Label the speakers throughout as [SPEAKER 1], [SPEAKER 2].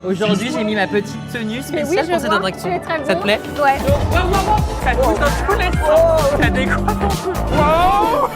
[SPEAKER 1] Aujourd'hui, j'ai mis ma petite tenue
[SPEAKER 2] Mais oui,
[SPEAKER 1] spéciale
[SPEAKER 2] je
[SPEAKER 1] pour cette
[SPEAKER 2] vois,
[SPEAKER 1] attraction.
[SPEAKER 2] tu es très beau.
[SPEAKER 1] Ça te plaît?
[SPEAKER 2] Ouais.
[SPEAKER 1] Ça coûte dans tous les sens. Ça décoiffe en tout. Wow.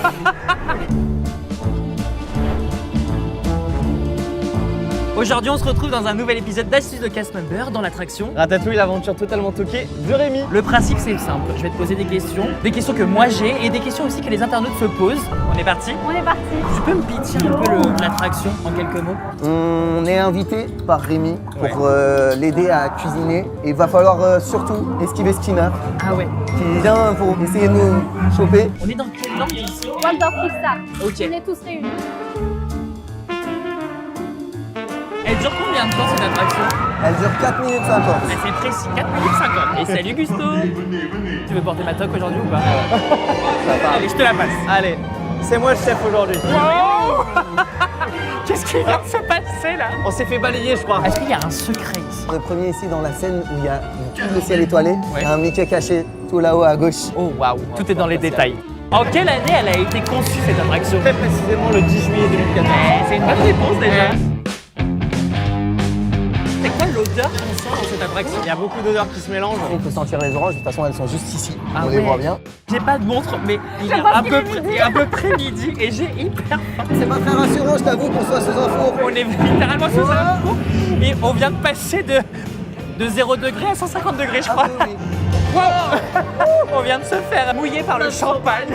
[SPEAKER 1] Aujourd'hui, on se retrouve dans un nouvel épisode d'Astuces de Cast Member dans l'attraction
[SPEAKER 3] Ratatouille, l'aventure totalement toquée de Rémi.
[SPEAKER 1] Le principe, c'est simple. Je vais te poser des questions que moi j'ai et des questions aussi que les internautes se posent. On est parti?
[SPEAKER 2] On est parti.
[SPEAKER 1] Tu peux me pitcher un peu l'attraction en quelques mots?
[SPEAKER 4] On est invité par Rémi pour l'aider à cuisiner. Et il va falloir surtout esquiver Skinner
[SPEAKER 1] Ah ouais.
[SPEAKER 4] qui vient pour essayer de nous choper.
[SPEAKER 1] On est dans quelle langue ici?
[SPEAKER 2] Waldorf Pixar.
[SPEAKER 1] Ok.
[SPEAKER 2] On est tous réunis.
[SPEAKER 1] Elle dure combien de temps cette attraction?
[SPEAKER 4] Elle dure 4 minutes 50.
[SPEAKER 1] C'est précis, 4 minutes 50. Et salut Gusto. Tu veux porter ma toque aujourd'hui ou pas? Allez, je te la passe.
[SPEAKER 3] Allez, c'est moi le chef aujourd'hui.
[SPEAKER 1] Wow. Qu'est-ce qui vient de se passer là?
[SPEAKER 3] On s'est fait balayer, je crois.
[SPEAKER 1] Est-ce qu'il y a un secret ici?
[SPEAKER 4] Le premier ici dans la scène où il y a tout le ciel étoilé.
[SPEAKER 1] Ouais.
[SPEAKER 4] Il y a un Mickey caché tout là-haut à gauche.
[SPEAKER 1] Oh waouh, tout est dans les détails. En quelle année elle a été conçue cette attraction?
[SPEAKER 3] Très précisément le 10 juillet 2014.
[SPEAKER 1] C'est une bonne réponse déjà. C'est quoi l'odeur qu'on sent dans cette attraction?
[SPEAKER 3] Il y a beaucoup d'odeurs qui se mélangent.
[SPEAKER 4] On peut sentir les oranges, de toute façon elles sont juste ici.
[SPEAKER 1] Ah
[SPEAKER 4] on les
[SPEAKER 1] ouais.
[SPEAKER 4] voit bien.
[SPEAKER 1] J'ai pas de montre, mais il est à peu près midi et j'ai hyper faim.
[SPEAKER 4] C'est pas très rassurant, je t'avoue, qu'on soit sous un four.
[SPEAKER 1] On est littéralement sous un four et on vient de passer de 0 degré à 150 degrés, je crois.
[SPEAKER 4] Ah oui, oui.
[SPEAKER 1] Wow. On vient de se faire mouiller par le champagne.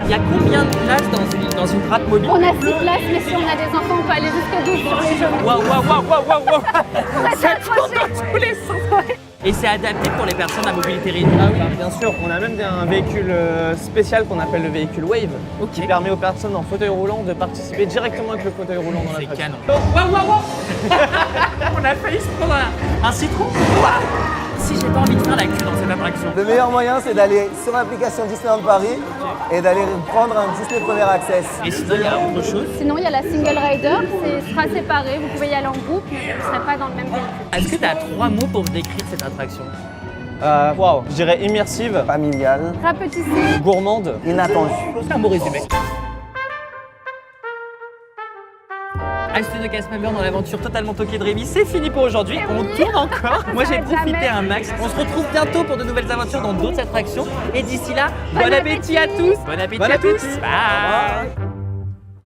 [SPEAKER 1] Il y a combien de places dans une rate mobile?
[SPEAKER 2] On a 6 places, mais si on a des enfants, on peut aller jusqu'à 12 sur les genoux.
[SPEAKER 1] Waouh, waouh, waouh, waouh, waouh, waouh.
[SPEAKER 2] Restez
[SPEAKER 1] Ça tourne
[SPEAKER 2] accrochés.
[SPEAKER 1] dans tous les sens. Et c'est adapté pour les personnes à mobilité réduite.
[SPEAKER 3] Ah oui, bien sûr. On a même un véhicule spécial qu'on appelle le véhicule Wave, qui permet aux personnes en fauteuil roulant de participer directement avec le fauteuil roulant dans
[SPEAKER 1] C'est
[SPEAKER 3] l'attraction.
[SPEAKER 1] canon. Waouh, waouh, waouh. On a failli se prendre un citron. Waouh. Si j'ai pas envie de faire la queue dans cette attraction.
[SPEAKER 4] Le meilleur moyen, c'est d'aller sur l'application Disneyland Paris et d'aller prendre un Disney Premier Access.
[SPEAKER 1] Et sinon, il y a autre chose.
[SPEAKER 2] Sinon, il y a la single rider, ce sera séparé. Vous pouvez y aller en groupe, mais vous ne serez pas dans le même véhicule.
[SPEAKER 1] Est-ce que tu as 3 mots pour décrire cette attraction?
[SPEAKER 3] Waouh, je dirais immersive,
[SPEAKER 4] Familiale,
[SPEAKER 2] Rapetissez.
[SPEAKER 3] gourmande.
[SPEAKER 4] inattendue.
[SPEAKER 1] C'est un beau résumé. Astuces de Cast Member dans l'aventure totalement toquée de Rémi, c'est fini pour aujourd'hui. On tourne encore. Moi j'ai profité
[SPEAKER 2] Jamais.
[SPEAKER 1] un max. On se retrouve bientôt pour de nouvelles aventures dans d'autres attractions. Et d'ici là, bon appétit à tous. Bon appétit à tous. Bye.